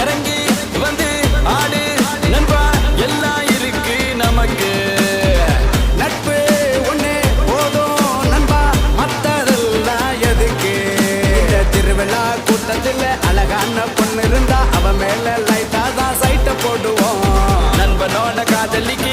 இறங்கி வந்து ஆடு நண்பா எல்லாம் இருக்கு நமக்கு நட்பு ஒண்ணு போதும் நண்பா மத்ததெல்லாம் எதுக்கு இந்த திருவிழா கூட்டத்தில் அழகான பொண்ணு இருந்தா அவ மேல லைட்டா தான் சைட்ட போடுவோம் நண்பனோட காதலிக்கு